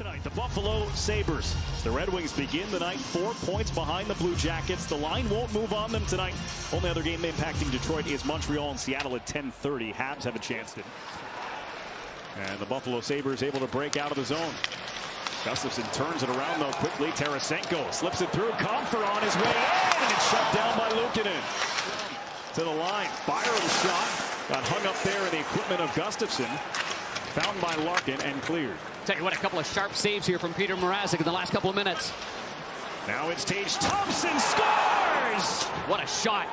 Tonight, the Buffalo Sabres. The Red Wings begin the night 4 points behind the Blue Jackets. The line won't move on them tonight. Only other game impacting Detroit is Montreal and Seattle at 10:30. Habs have a chance to. And the Buffalo Sabres able to break out of the zone. Gustafson turns it around though quickly. Tarasenko slips it through. Compher on his way in, and it's shut down by Luukkonen. To the line. Byram's shot got hung up there in the equipment of Gustafson. Found by Larkin and cleared. Tell you what, a couple of sharp saves here from Peter Mrazek in the last couple of minutes. Now it's Tage Thompson scores! What a shot.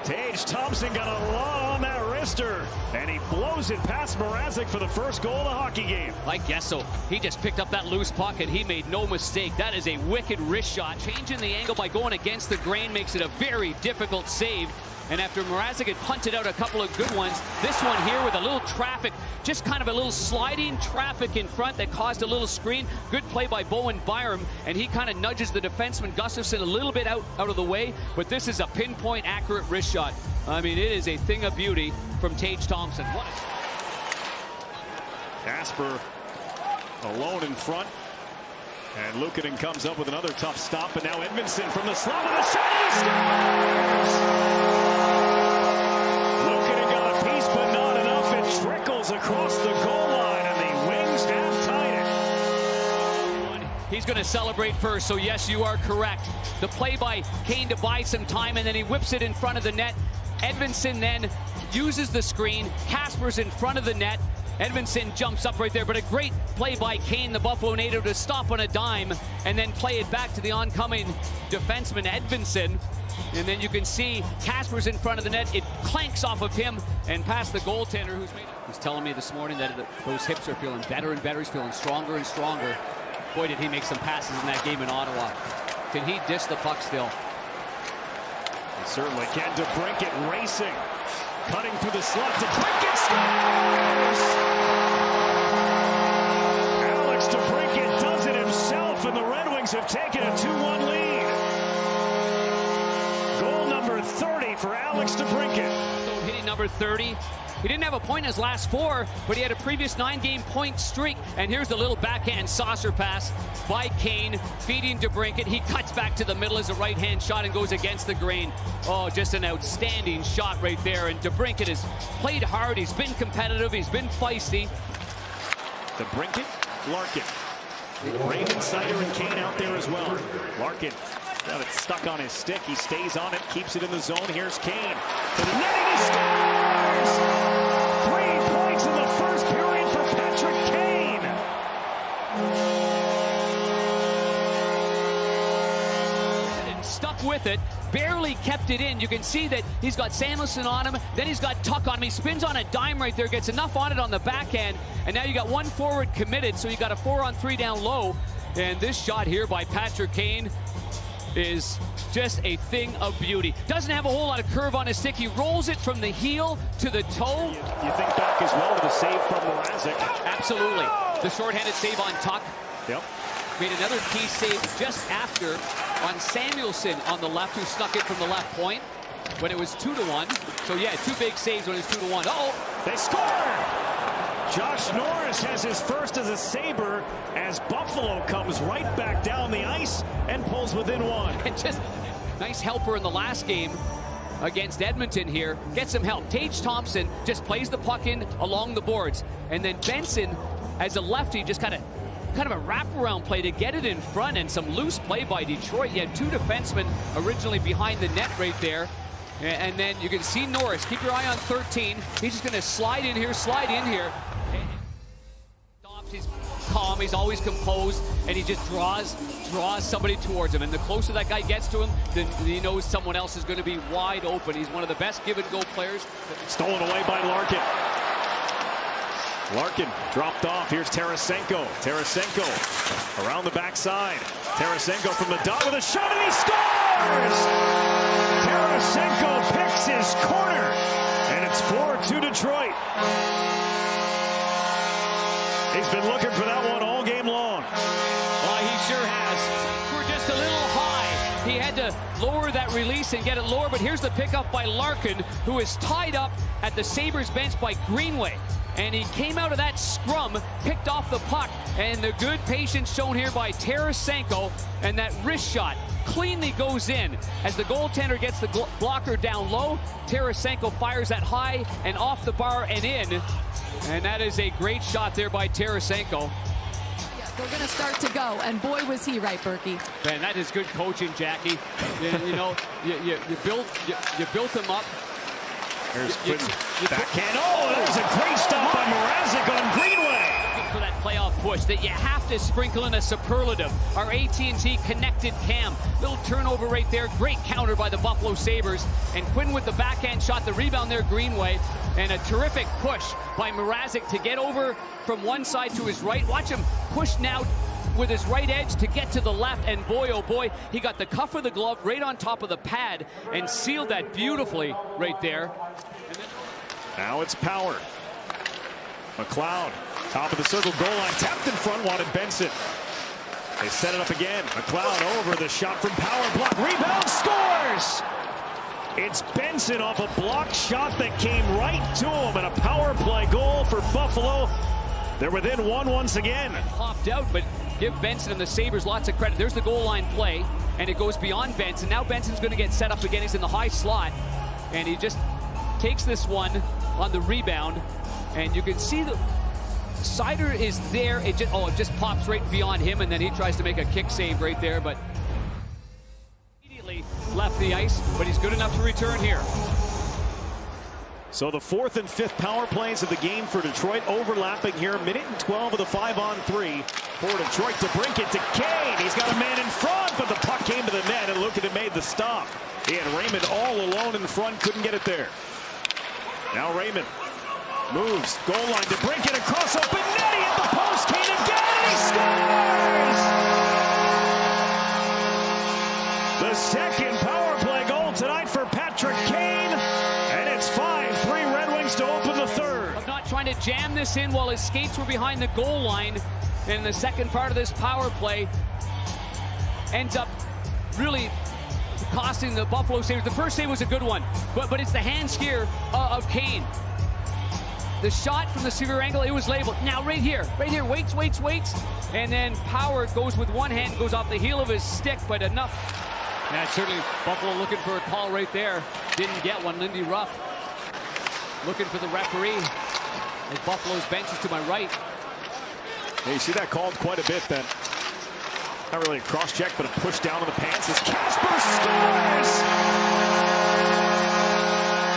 Tage Thompson got a lot on that wrister, and he blows it past Mrazek for the first goal of the hockey game. I guess so. He just picked up that loose puck, and he made no mistake. That is a wicked wrist shot. Changing the angle by going against the grain makes it a very difficult save. And after Mrazek had punted out a couple of good ones, this one here with a little traffic, just kind of a little sliding traffic in front that caused a little screen. Good play by Bowen Byram, and he kind of nudges the defenseman Gustafson a little bit out of the way, but this is a pinpoint accurate wrist shot. I mean, it is a thing of beauty from Tage Thompson. What Kasper alone in front. And Luukkonen comes up with another tough stop, and now Edmondson from the slot of the shot, he scores! Luukkonen got a piece, but not enough. It trickles across the goal line, and the Wings have tied it. He's going to celebrate first, so yes, you are correct. The play by Kane to buy some time, and then he whips it in front of the net. Edmondson then uses the screen. Kasper's in front of the net. Edmondson jumps up right there, but a great play by Kane, the Buffalo native, to stop on a dime and then play it back to the oncoming defenseman Edmondson. And then you can see Kasper's in front of the net. It clanks off of him and past the goaltender who's made it. He's telling me this morning that those hips are feeling better and better. He's feeling stronger and stronger. Boy, did he make some passes in that game in Ottawa. Can he dish the puck still? He certainly can. DeBrincat racing. Cutting through the slot. DeBrincat scores! Alex DeBrincat does it himself, and the Red Wings have taken a 2-1 lead. Goal number 30 for Alex DeBrincat. Hitting number 30. He didn't have a point in his last 4, but he had a previous 9-game point streak. And here's the little backhand saucer pass by Kane, feeding DeBrincat. He cuts back to the middle as a right-hand shot and goes against the grain. Oh, just an outstanding shot right there. And DeBrincat has played hard. He's been competitive. He's been feisty. DeBrincat, Larkin. Raymond, Sider, and Kane out there as well. Larkin got it stuck on his stick. He stays on it, keeps it in the zone. Here's Kane. To the net, and he scores! 3 points in the first period for Patrick Kane. And stuck with it, barely kept it in. You can see that he's got Samuelson on him, then he's got Tuck on him. He spins on a dime right there, gets enough on it on the backhand, and now you got one forward committed, so you got a 4-on-3 down low. And this shot here by Patrick Kane is just a thing of beauty. Doesn't have a whole lot of curve on his stick. He rolls it from the heel to the toe. You think back as well to the save from Mrazek. Absolutely. The shorthanded save on Tuck. Yep. Made another key save just after on Samuelson on the left, who snuck it from the left point when it was 2-1. So yeah, 2 big saves when it's 2-1. Uh-oh. They score! Josh Norris has his first as a Sabre as Buffalo comes right back down the ice and pulls within 1. And just nice helper in the last game against Edmonton here. Get some help. Tage Thompson just plays the puck in along the boards. And then Benson, as a lefty, just kind of a wraparound play to get it in front, and some loose play by Detroit. You had 2 defensemen originally behind the net right there. And then you can see Norris. Keep your eye on 13. He's just going to slide in here, He's calm, he's always composed, and he just draws somebody towards him. And the closer that guy gets to him, then he knows someone else is going to be wide open. He's one of the best give-and-go players. Stolen away by Larkin. Larkin dropped off. Here's Tarasenko. Tarasenko around the backside. Tarasenko from the dot with a shot, and he scores! Tarasenko picks his corner, and it's 4-2 Detroit. He's been looking for that one all game long. He sure has. We're just a little high. He had to lower that release and get it lower, but here's the pickup by Larkin, who is tied up at the Sabres bench by Greenway. and he came out of that scrum, picked off the puck, and the good patience shown here by Tarasenko, and that wrist shot cleanly goes in. As the goaltender gets the blocker down low, Tarasenko fires that high and off the bar and in, and that is a great shot there by Tarasenko. They're going to start to go, and boy, was he right, Berkey. Man, that is good coaching, Jackie. You know, you built him up. Here's backhand. Oh, there's a great stop by Mrazek on Greenway. For that playoff push that you have to sprinkle in a superlative. Our AT&T connected cam. Little turnover right there. Great counter by the Buffalo Sabres. And Quinn with the backhand shot, the rebound there, Greenway. And a terrific push by Mrazek to get over from one side to his right. Watch him push now with his right edge to get to the left, and boy, oh boy, he got the cuff of the glove right on top of the pad and sealed that beautifully right there. Now it's Power. McLeod, top of the circle, goal line, tapped in front, wanted Benson. They set it up again. McLeod over, the shot from Power, block, rebound, scores! It's Benson off a blocked shot that came right to him, and a power play goal for Buffalo. They're within one once again. Popped out, but give Benson and the Sabres lots of credit. There's the goal line play, and it goes beyond Benson. Now Benson's going to get set up again. He's in the high slot, and he just takes this one on the rebound, and you can see the Sider is there. It just pops right beyond him, and then he tries to make a kick save right there, but immediately left the ice, but he's good enough to return here. So the fourth and fifth power plays of the game for Detroit overlapping here. Minute and 12 of the 5-on-3 for Detroit. DeBrincat to Kane. He's got a man in front, but the puck came to the net, and look at it, made the stop. He had Raymond all alone in front, couldn't get it there. Now Raymond moves, goal line, DeBrincat across open net, he hit the post, Kane again, he scores! The second power play goal tonight for Patrick Kane, and it's 5-3 Red Wings to open the third. I'm not trying to jam this in while his skates were behind the goal line, and the second part of this power play ends up really costing the Buffalo Sabres. The first save was a good one, but it's the hands here of Kane. The shot from the severe angle, it was labeled. Now right here, waits. And then Power goes with one hand, goes off the heel of his stick, but enough. And certainly Buffalo looking for a call right there. Didn't get one. Lindy Ruff looking for the referee. As Buffalo's bench is to my right. Yeah, you see that called quite a bit then. Not really a cross-check, but a push down on the pants as Kasper scores!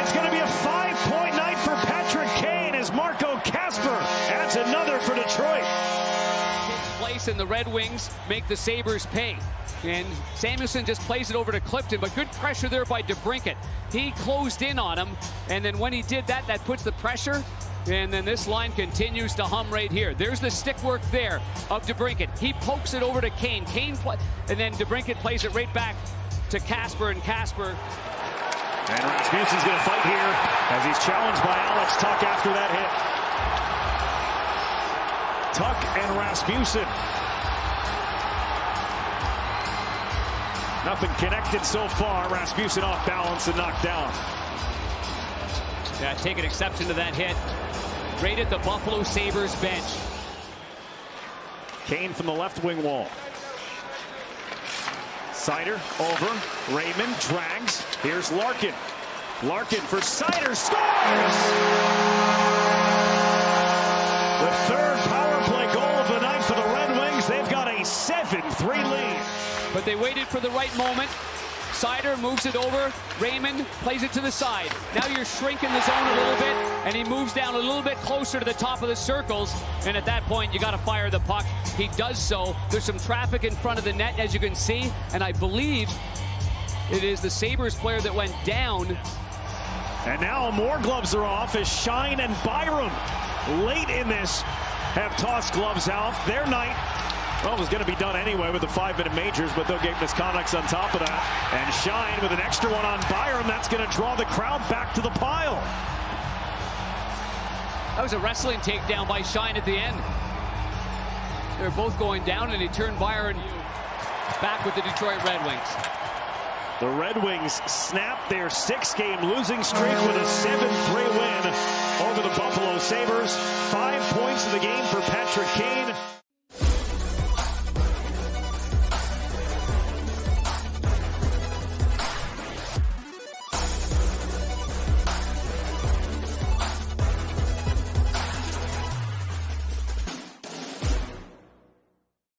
It's going to be a 5-point night for Patrick Kane as Marco Kasper adds another for Detroit. Place and the Red Wings make the Sabres pay. And Samuelson just plays it over to Clifton, but good pressure there by DeBrincat. He closed in on him, and then when he did that, that puts the pressure. And then this line continues to hum right here. There's the stick work there of DeBrincat. He pokes it over to Kane. And then DeBrincat plays it right back to Kasper, and Kasper. And Rasmussen's going to fight here as he's challenged by Alex Tuch after that hit. Tuch and Rasmussen. Nothing connected so far. Rasmussen off balance and knocked down. Yeah, taking exception to that hit. Right at the Buffalo Sabres bench. Kane from the left wing wall. Sider over. Raymond drags. Here's Larkin. Larkin for Sider. Scores! The third power play goal of the night for the Red Wings. They've got a 7-3 lead. But they waited for the right moment. Sider moves it over. Raymond plays it to the side. Now you're shrinking the zone a little bit, and he moves down a little bit closer to the top of the circles. And at that point, you got to fire the puck. He does so. There's some traffic in front of the net, as you can see. And I believe it is the Sabres player that went down. And now more gloves are off as Shine and Byram late in this have tossed gloves out. Their night, well, it was going to be done anyway with the 5-minute majors, but they'll get misconducts on top of that. And Shine with an extra one on Byram. That's going to draw the crowd back to the pile. That was a wrestling takedown by Shine at the end. They're both going down, and he turned Byron back with the Detroit Red Wings. The Red Wings snap their 6-game losing streak with a 7-3 win over for the Buffalo Sabres. 5 points in the game for Patrick Kane.